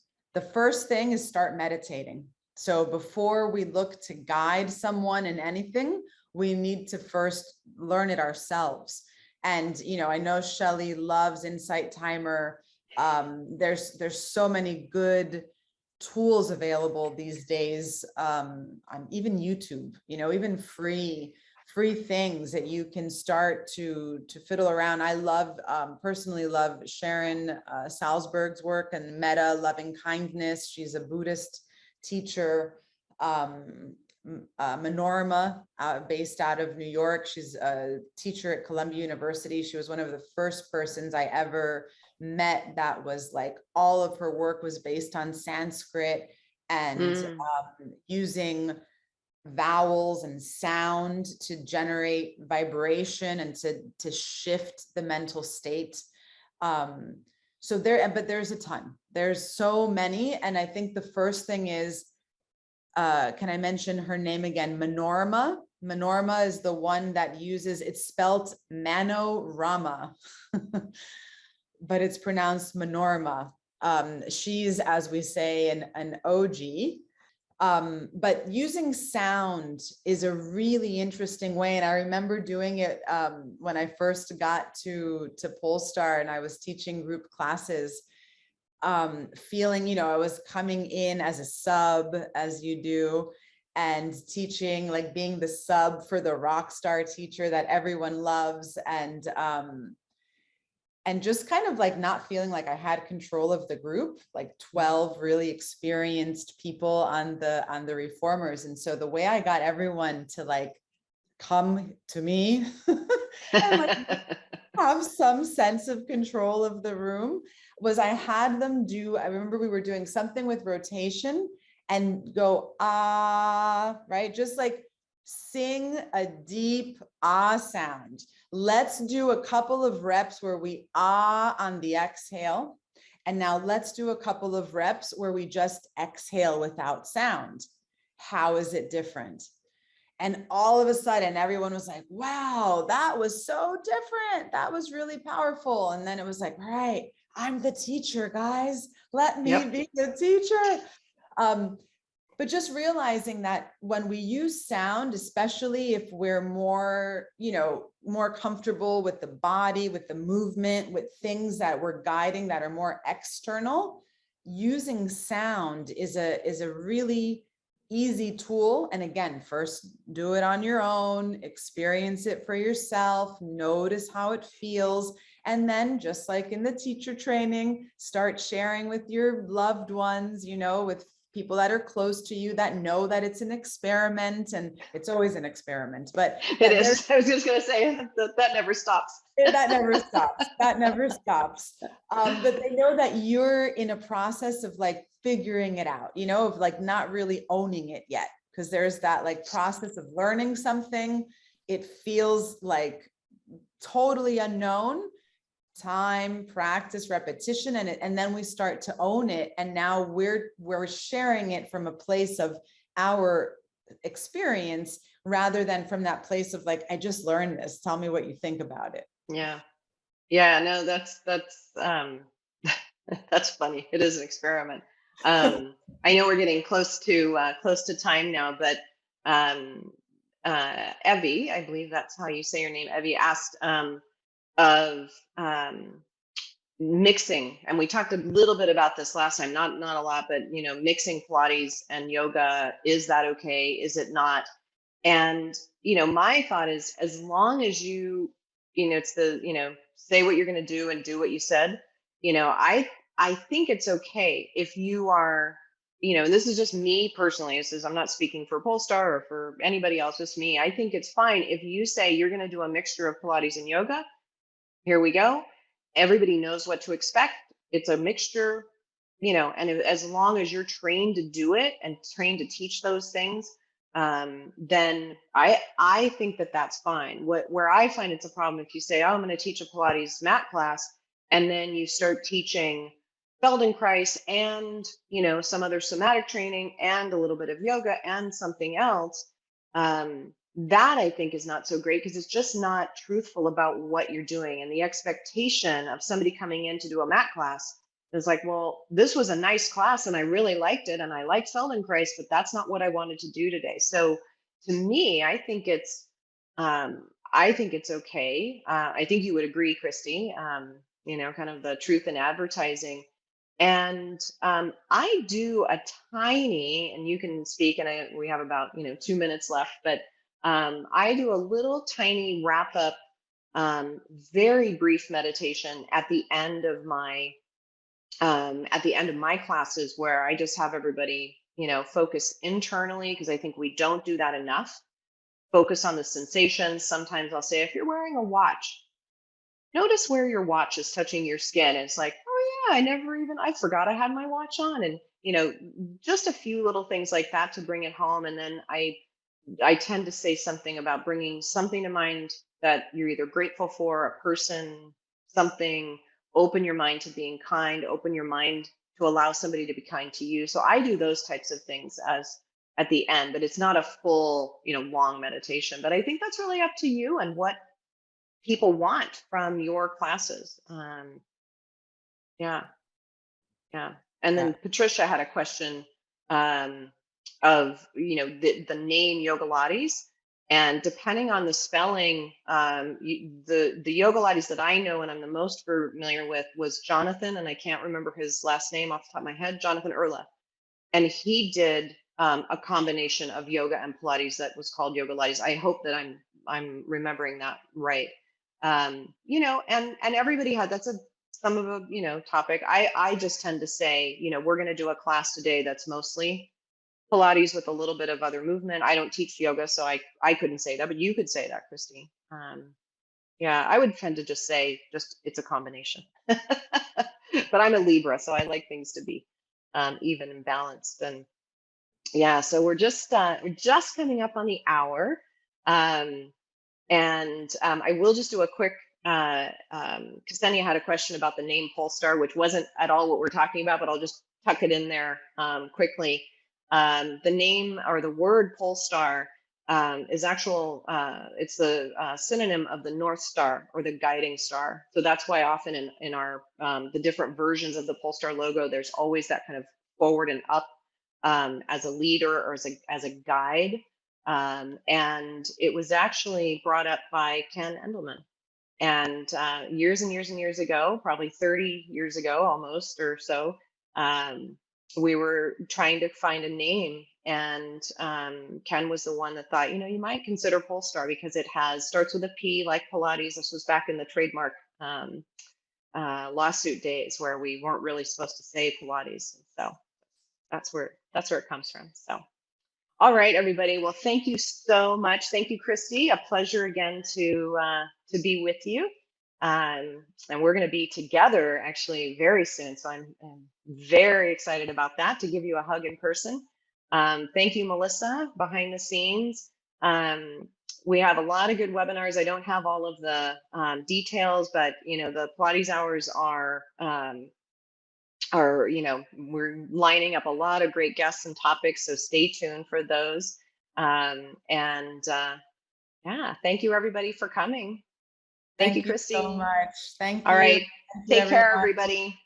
Speaker 2: thing is start meditating. So before we look to guide someone in anything, we need to first learn it ourselves. And, I know Shelly loves Insight Timer. There's so many good tools available these days, on even YouTube, even free things that you can start to fiddle around. I personally love Sharon Salzberg's work and Metta Loving Kindness. She's a Buddhist teacher. Manorma, based out of New York. She's a teacher at Columbia University. She was one of the first persons I ever met that was like, all of her work was based on Sanskrit and using vowels and sound to generate vibration and to shift the mental state. But there's a ton, there's so many. And I think the first thing is, can I mention her name again? Manorma. Manorma is the one that uses, it's spelled Manorama, but it's pronounced Manorma. She's, as we say, an OG. But using sound is a really interesting way. And I remember doing it when I first got to Polestar and I was teaching group classes, feeling, I was coming in as a sub, as you do, and teaching, like being the sub for the rock star teacher that everyone loves. And just kind of like not feeling like I had control of the group, like 12 really experienced people on the reformers. And so the way I got everyone to like come to me and like have some sense of control of the room was I had them I remember we were doing something with rotation and go, right? Just like sing a deep sound. Let's do a couple of reps where we on the exhale. And now let's do a couple of reps where we just exhale without sound. How is it different? And all of a sudden, everyone was like, wow, that was so different. That was really powerful. And then it was like, all right, I'm the teacher, guys. Let me be the teacher. But just realizing that when we use sound, especially if we're more, more comfortable with the body, with the movement, with things that we're guiding that are more external, using sound is a really easy tool. And again, first do it on your own, experience it for yourself, notice how it feels. And then just like in the teacher training, start sharing with your loved ones, with people that are close to you that know that it's an experiment, and it's always an experiment, but
Speaker 1: it is. I was just going to say that never stops.
Speaker 2: That never stops. That never stops. But they know that you're in a process of like figuring it out, of like not really owning it yet, because there's that like process of learning something. It feels like totally unknown. Time, practice, repetition, and then we start to own it. And now we're sharing it from a place of our experience rather than from that place of like, I just learned this. Tell me what you think about it.
Speaker 1: Yeah. No, that's that's funny. It is an experiment. I know we're getting close to time now, but Evie, I believe that's how you say your name, Evie, asked of mixing, and we talked a little bit about this last time, not a lot, but mixing Pilates and yoga, is that okay? Is it not? And my thought is, as long as it's the say what you're going to do and do what you said. I think it's okay if you are and this is just me personally. This is, I'm not speaking for Polestar or for anybody else, just me. I think it's fine if you say you're going to do a mixture of Pilates and yoga. Here we go. Everybody knows what to expect. It's a mixture, and as long as you're trained to do it and trained to teach those things, then I think that that's fine. Where I find it's a problem if you say, oh, I'm going to teach a Pilates mat class, and then you start teaching Feldenkrais and some other somatic training and a little bit of yoga and something else. That I think is not so great because it's just not truthful about what you're doing. And the expectation of somebody coming in to do a mat class is like, well, this was a nice class and I really liked it and I liked Feldenkrais, but that's not what I wanted to do today. So to me, I think it's okay. I think you would agree, Christy. Kind of the truth in advertising. And I do a tiny, and you can speak, and we have about 2 minutes left, but I do a little tiny wrap up, very brief meditation at the end of my classes, where I just have everybody focus internally, because I think we don't do that enough. Focus on the sensations. Sometimes I'll say, if you're wearing a watch, notice where your watch is touching your skin. And it's like, oh yeah, I forgot I had my watch on. And just a few little things like that to bring it home. And then I tend to say something about bringing something to mind that you're either grateful for, a person, something. Open your mind to being kind, open your mind to allow somebody to be kind to you. So I do those types of things as at the end, but it's not a full long meditation. But I think that's really up to you and what people want from your classes. Yeah, yeah. And
Speaker 2: Yeah.
Speaker 1: then Patricia had a question, um, of the name Yoga Lattes, and depending on the spelling, the Yoga Lattes that I know and I'm the most familiar with was Jonathan, and I can't remember his last name off the top of my head, Jonathan Erla, and he did a combination of yoga and Pilates that was called Yoga Lattes. I hope that I'm remembering that right. And everybody had, that's some of a topic. I just tend to say, we're going to do a class today that's mostly Pilates with a little bit of other movement. I don't teach yoga, so I couldn't say that, but you could say that, Christy. Yeah, I would tend to just say it's a combination. But I'm a Libra, so I like things to be even and balanced. And yeah, so we're just coming up on the hour. Um, and I will just do a quick, Ksenia had a question about the name Polestar, which wasn't at all what we're talking about, but I'll just tuck it in there quickly. The name or the word Polestar is it's the synonym of the North Star or the guiding star. So that's why often in our the different versions of the Polestar logo, there's always that kind of forward and up as a leader or as a guide. And it was actually brought up by Ken Endelman. And years and years and years ago, probably 30 years ago almost or so, we were trying to find a name. And Ken was the one that thought, you might consider Polestar because it starts with a P like Pilates. This was back in the trademark lawsuit days where we weren't really supposed to say Pilates. So that's where it comes from. So. All right, everybody. Well, thank you so much. Thank you, Christy. A pleasure again to be with you. And we're going to be together actually very soon. So I'm very excited about that, to give you a hug in person. Thank you, Melissa, behind the scenes. We have a lot of good webinars. I don't have all of the details, but the Pilates hours we're lining up a lot of great guests and topics, so stay tuned for those. Yeah, thank you everybody for coming. Thank you,
Speaker 2: Thank you
Speaker 1: Christy.
Speaker 2: so much. Thank
Speaker 1: All
Speaker 2: you.
Speaker 1: right,
Speaker 2: Thank you,
Speaker 1: take care,
Speaker 2: everyone.
Speaker 1: everybody.